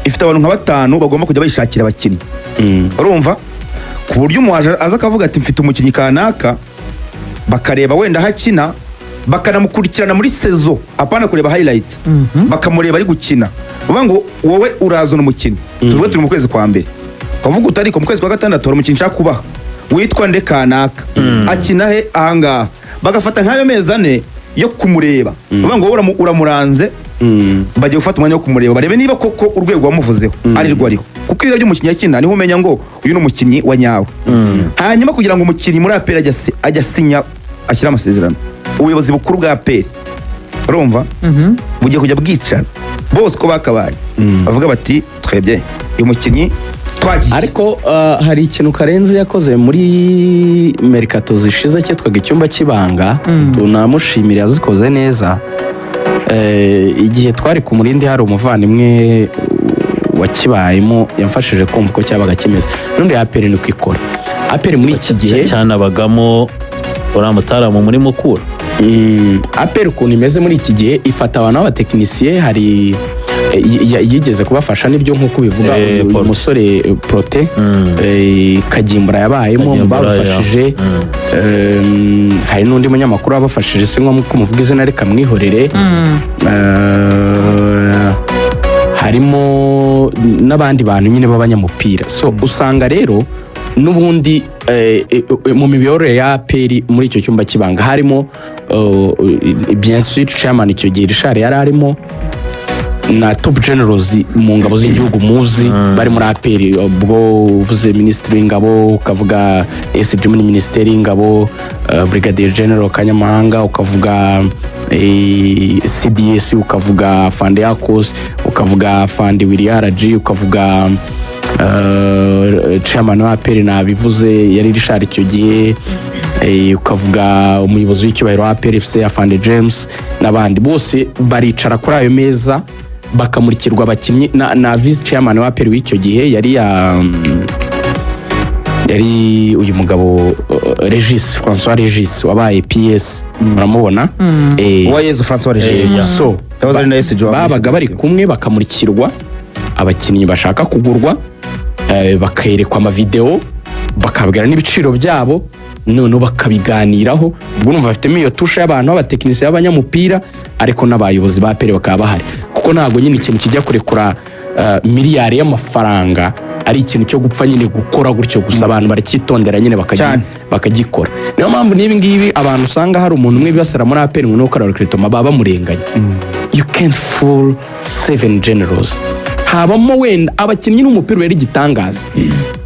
ifite abantu nka 5 bagomba kujya bayishakira abakinnyi urumva ku buryo umuhaje aza akavuga ati mfite umukinnyi kanaka bakareba wenda hakina bakanamukurikirana muri sezo apana kureba highlights bakamureba ari gukina uvuga ngo wowe urazona umukinnyi tuvuge turi mu kwezi kwa mbere uvuga utari ko mu kwezi kwa gatandatu hari umukinnyi nshaka kubaha witwa nde kanaka akina he ahangaha bagafata nk'ayo mezi 4 yo kumureba uvuga ngo wowe uramuranze bagiye gufata umwanya wo kumureba barebe niba koko urwego wamuvuzeho ari rwo ariho kuko iyo umukinnyi yakina niho umenya ngo uyu ni umukinnyi wa nyawe hanyuma kugira ngo umukinnyi muri APR ajya sinya ashyira amasezerano ubuyobozi bukuru bwa APR urumva bugiye kujya bwicara bose ko bakabaye bavuga bati twebye uyu mukinnyi twagiye ariko hari ikintu Karenzi yakoze muri Mercato zishize cyitwaga icyumba cy'ibanga tunamushimira yazikoze neza igihe twari ku Murindi hari umuvandimwe wakibayemo yamfashije kumva ko cyabaga kimeze n'undi APR ni kwikora APR muri iki gihe cyane abagamo uramutaramu muri mukura APR ukuntu imeze muri iki gihe ifata abantu b'abatekinisiye hari yigeze kubafasha n'ibyo nk'uko bivuga uyu musore Prote Kagimbura yabayemo babafashije hari n'undi munyamakuru wabafashije se nko muvuga izina reka mwihorere harimo n'abandi bantu nyine b'abanyamupira so usanga rero n'ubundi mu miyoborere ya APR muri icyo cyumba cy'ibanga harimo bien sûr chairman icyo gihe Richard yari arimo na top generals mu ngabo z'igihugu muzi bari muri APR ubwo uvuze ministre w'ingabo ukavuga SG muri ministeri y'ingabo brigadier general Kanyamahanga ukavuga CDS ukavuga Fande Yakos ukavuga Fande Williarg ukavuga chairman wa APR nabivuze yari Richard icyo gihe ukavuga umuyobozi w'icyubahiro wa APR FC Fande James n'abandi bose baricara kuri ayo meza bakamurikirwa abakinnyi na vice chairman wa APR w'icyo gihe yari uyu mugabo François Regis wabaye PS muramubona Uwayezu François Regis so babaga bari kumwe bakamurikirwa abakinnyi bashaka kugurwa bakayerekwa amavideo bakabwira n'ibiciro byabo none bakabiganiraho ubwo numva afitemo iyo tusha y'abantu b'abatekinisiye b'abanyamupira ariko n'abayobozi ba APR bakaba bahari kuko ntago nyine ikintu kijya kurekura miliyari y'amafaranga ari ikintu cyo gupfa nyine gukora gutyo gusa abantu baracyitondera nyine bakagikora niyo mpamvu nibi ngibi abantu usanga hari umuntu umwe bibasara muri APR ngo nuko recruitment baba murenganya you can't fool 7 generals habamo wenda abakinnyi n'umupira wera igitangaza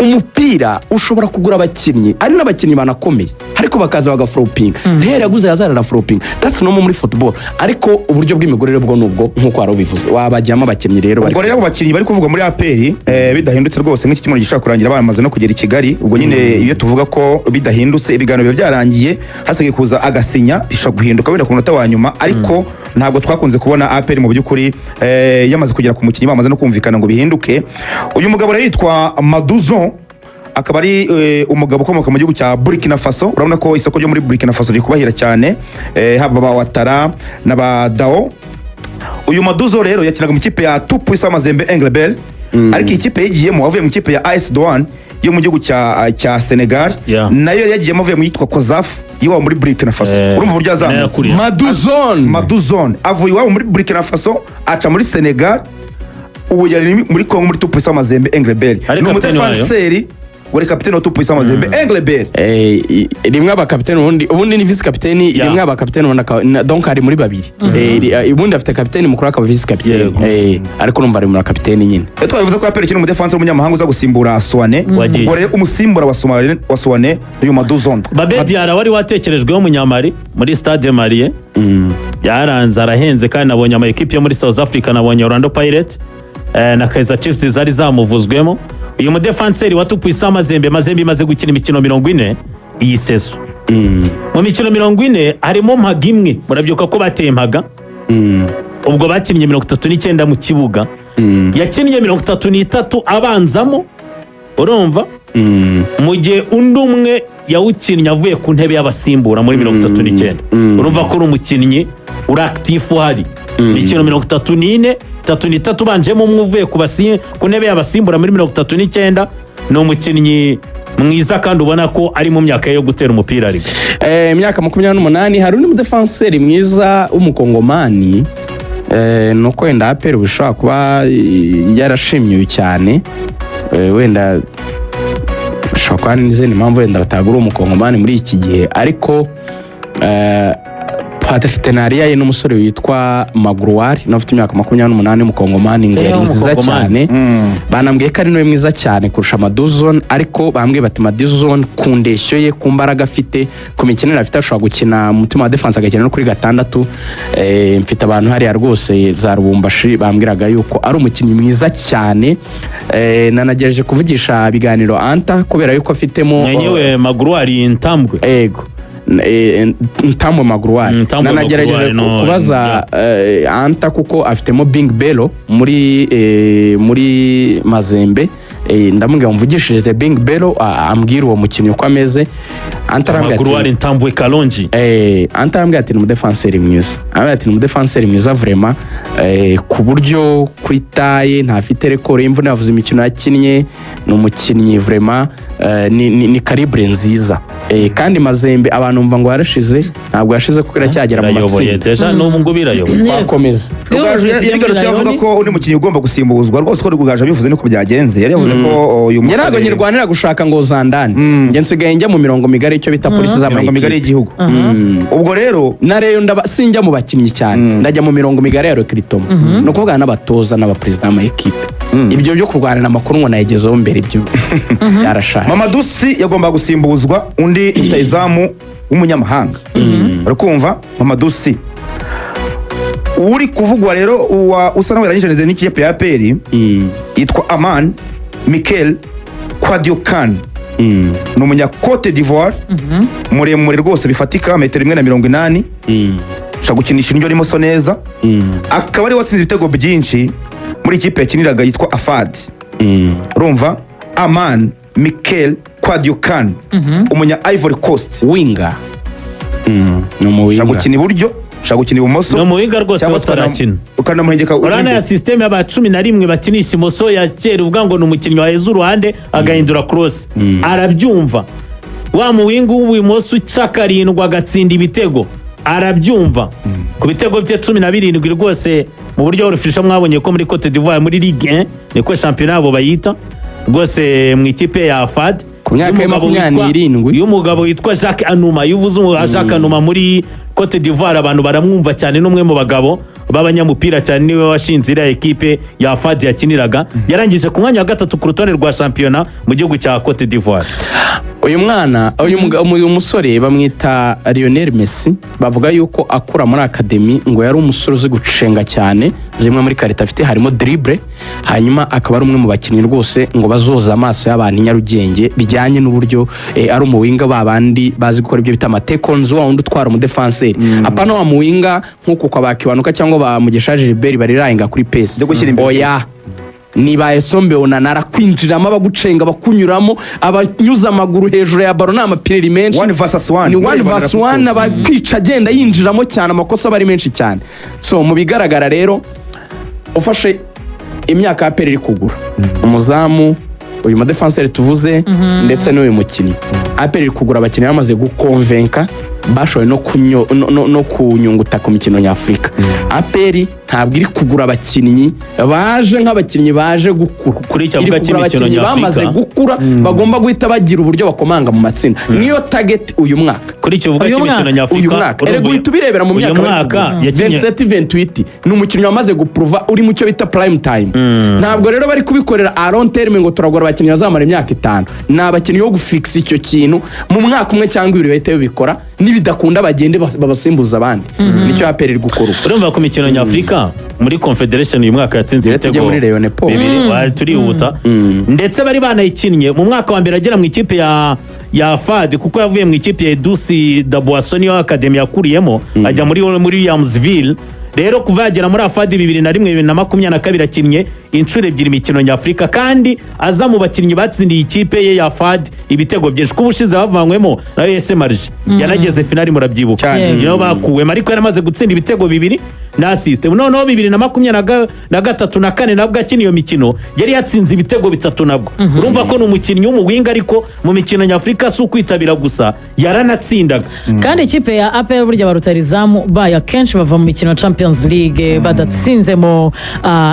umupira ushobora kugura abakinnyi ari n'abakinnyi banakomeye ariko bakaza bagaflopinga rero yaguze yazarara floping that's no muri football ariko uburyo bw'imigurire bwo nubwo nkuko wari ubivuze wabajyamo abakinnyi rero ubwo rero abakinnyi bari kuvuga muri APR bidahindutse rwose nk'iki kimwe gishaka kurangira bamaze no kugera i Kigali ubwo nyine iyo tuvuga ko bidahindutse ibiganiro byarangiye hasigaye kuza agasinya bishobora guhinduka wenda ku munota wa nyuma ariko ntabwo twakunze kubona APR mu by'ukuri yamaze kugera ku mukinnyi bamaze no kumvikana ngo bihinduke uyu mugabo rero yitwa Maduzo akaba ari umugabo ukomoka mu gihugu cya Burkina Faso urabona ko isoko ryo muri Burkina Faso riri kubahira cyane haba ba Ouattara n'abadao uyu Maduzo rero yakinaga mu kipe ya Tupuisa Mazembe Englebel ariko ikipe yigiyemo avuye mu kipe ya AS Douane yo mu gihugu cya Senegal nayo yagiyemo avuye mu yitwa Kozaf yiwa muri Burkina Faso urumva uburyo azamutse Maduzone avuye iwabo muri Burkina Faso aca muri Senegal ubu yari muri Congo muri Tupuisa Mazembe Englebel ni umudefanseri wari kapiteni wa Tupuisa Mazembe Englebel rimwe abakapiteni ubundi ni vice kapiteni rimwe abakapiteni donc ari muri babiri ubundi afite kapiteni mukuru akaba vice kapiteni ariko numva ari muri kapiteni nyine twavuze ko apera kino umudefanseri w'umunyamahanga uza gusimbura Suwane ubwo rero umusimbura wa Suwane uyu Maduzone Babedi Diarra wari watekerejweho umunyamari muri Stade Marie yaranze arahenze kandi nabonye ama equipe yo muri South Africa nabonye Orlando Pirates na Kaizer Chiefs zari zamuvuzwemo uyu mudefanseri wa Tupuisa Mazembe imaze gukina imikino 40 iyi sezo mu mikino 40 harimo mpaga imwe murabyuka ko batempaga ubwo bakinnye 39 mu kibuga yakinnye 33 abanzamo urumva mu gihe undi umwe yawukinnye avuye ku ntebe y'abasimbura muri 39 urumva ko uri umukinnyi uri active hari imikino 34 33 banjemo umwe uvuye ku ntebe y'abasimbura muri 39 ni umukinnyi mwiza kandi ubona ko ari mu myaka yo gutera umupira ariko imyaka 28 hari undi mudefanseri mwiza w'umukongomani nuko wenda APR bishobora kuba yarashimye cyane wenda bishobora kuba n'izindi mpamvu wenda batagura umukongomani muri iki gihe ariko partenariat ye n'umusore witwa Magruari n'ufite imyaka 28 y'umukongomani ngo yari nziza cyane banambwiye ko ari nawe mwiza cyane kurusha Maduzone ariko bambwiye bati Maduzone ku ndeshyo ye ku mbaraga afite ku mikinire afite ashobora gukina mu mutima wa defense agakina no kuri gatandatu mfite abantu hariya rwose za Rubumbashi bambwiraga yuko ari umukinnyi mwiza cyane nanagereje kuvugisha biganiro Anta kubera yuko afitemo mwenyewe Magruari Ntambwe ego Ntambwe Magruari nanagerageje kubaza Anta kuko afitemo Bing Bello muri Mazembe ndamubwira mvugishije Bing Bello ambwira uwo mukinnyi uko ameze Magruari Ntambwe Kalonji Anta ambwira ati ni umudefanseri mwiza ati ni umudefanseri mwiza vraiment ku buryo kuri taye ntafite rekord y'imvune yavuze imikino yakinnye ni umukinnyi vraiment ni calibre nziza kandi Mazembe abantu mva ngo yarashize ntabwo yashize kuko iracyagera mu matsinda deja n'ubu ngo birayoboye twakomeza yagarutse yavuga ko undi mukinnyi ugomba gusimbuzwa rwose ko Rugaju bivuze niko byagenze yari yavuze ko uyu musore ntabwo nyirwanira gushaka ngo zandane njye nsigaye njya mu mirongo migari icyo bita polisi z'amirongo migari y'igihugu ubwo rero nareyo sinjya mu bakinnyi cyane ndajya mu mirongo migari ya recruitment no kuvuga n'abatoza n'abaperezida b'amakipe ibyo byo kurwanira amakuru ngo nayigezeho mbere ibyo yarashaka Mamadusi yagomba gusimbuzwa undi itayizamu w'umunyamahanga urakumva Mamadusi uri kuvugwa rero usa nawe yaranyishanije n'ikipe ya APR yitwa Aman Mikel Kwadiokan ni umunya Cote d'Ivoire muremure rwose bifatika metero 180 shaka gukinisha indyo rimo so neza akaba ari watsinze ibitego byinshi muri ikipe yakiniraga yitwa Afad urumva Aman Mikel Kwadiokan umunya Ivory Coast winga no mu winga shaka gukina iburyo shaka gukina ibumoso no mu winga rwose basarakina ukanamuhengeka urana ya system y'aba 11 bakinisha imoso ya kera uvuga ngo ni umukinnyi wa heza uruhande agahindura cross arabyumva wa mu winga w'ubumoso cyakarindwa agatsinda ibitego arabyumva ku bitego bye 17 rwose mu buryo urufisha mwabonye ko muri Cote d'Ivoire muri Ligue 1 niko championnat abo bayita rwose mu ikipe ya Fad ku myaka ya 27 y'umugabo witwa Jacques Anouma yuvuze Jacques Anouma muri Cote d'Ivoire abantu baramwumva cyane n'umwe mu bagabo b'abanyamupira cyane niwe washinze iriya ekipe ya Fad yakiniraga yarangije ku mwanya wa 3 ku rutonde rwa championnat mu gihugu cya Cote d'Ivoire uyu mwana uyu musore bamwita Lionel Messi bavuga yuko akura muri academy ngo yari umusore uzi gucenga cyane zimwe muri karita afite harimo dribble hanyuma akaba ari umwe mu bakinnyi rwose ngo bazoza amaso y'abantu Nyarugenge bijyanye n'uburyo ari umuwinga babandi bazi gukora ibyo bita amatekons wa undi utwara umudefenseur apana wa muwinga nkuko kwa bakiwanuka cyangwa ba Mugisha Gilbert barirahinga kuri pace oya nibaye sombe onanara kwinjiramo abagucenga bakunyuramo abanyuza amaguru hejuru ya baro n'amapireri menshi 1 versus 1 ni 1 versus 1 abakwica agenda yinjiramo cyane amakosa bari menshi cyane so mu bigaragara rero ufashe imyaka ya APR iri kugura umuzamu uyu mudefenseur tuvuze ndetse n'uyu mukinnyi APR iri kugura abakinnyi bamaze gukonvenka bashoboye no kunyunguta ku mikino nyafurika APR ntabwo iri kugura abakinnyi baje nk'abakinnyi baje gukura kuri icyo avuga cy'imikino nyafurika bamaze gukura bagomba guhita bagira uburyo bakomanga mu matsinda niyo target uyu mwaka kuri icyo avuga cy'imikino nyafurika ere guhita ubirebera mu myaka 27-28 ni umukinnyi wamaze guprova uri mu cyo bita prime time ntabwo rero bari kubikorera a long term ngo turagora abakinnyi bazamara imyaka 5 ni abakinnyi yo gufixa icyo kintu mu mwaka umwe cyangwa ibiri bahita bibikora nibidakunda bagende babasimbuza abandi nicyo APR iri gukora urumva ku mikino nyafurika muri Confederation uyu mwaka yatsinze ibitego muri Leone Paul bibiri turihuta ndetse bari banayikinnye mu mwaka wa mbere agera mu ikipe ya Fad kuko yavuye mu ikipe ya Edusi Daboisson yo academy yakuriyemo ajya muri Williamsville rero kuva yagera muri Afadi 2021-2022 akinnye inshuro ebyiri imikino nyafurika kandi aza mu bakinnyi batsindiye ikipe ye ya Fad ibitego byinshi kubushize bavanywemo na USM Marge yanageze finali murabyibuka niyo bakuwemo ariko yaramaze gutsinda ibitego bibiri na system noneho 2023 na 4 nabwo akina iyo mikino yari yatsinze ibitego 3 nabwo urumva ko n'umukinnyi w'umuwinga ariko mu mikino nyafrika si ukwitabira gusa yaranatsindaga kandi ikipe ya APR burya barutarizamu baya kenshi bava mu mikino Champions League badatsinzemo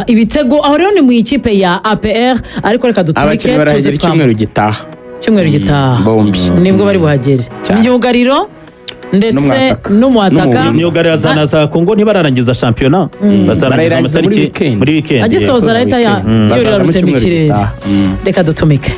ibitego aho rero ni mu ikipe ya APR ariko reka dutumike tuze icyumweru gitaha bombi nibwo bari buhagere imyugariro ndetse n'umuhataka imyugariro azana za Kongo ntibararangiza shampiyona bazarangiza amatariki muri weekend agisoza leta ya yurira rutemikirere reka dutumike